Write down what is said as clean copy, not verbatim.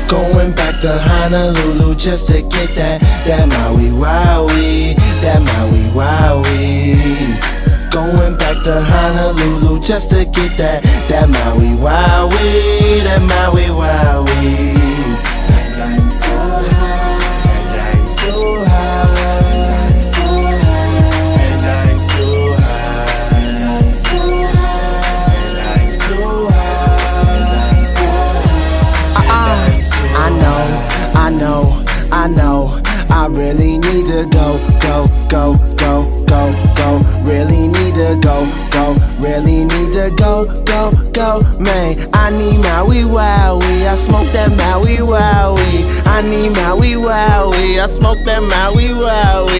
Going back to Honolulu just to get that Maui Wowie, that Maui Wowie. Going back to Honolulu just to get that Maui Wowie, that Maui Wowie. And I'm so high, and I'm so high, and I'm so high, and I'm so high, and I'm so high, and I'm so high, and I'm so high. I know, I really need to go. Really need to go, man. I need Maui Wowie, I smoke that Maui Wowie. I need Maui Wowie, I smoke that Maui Wowie.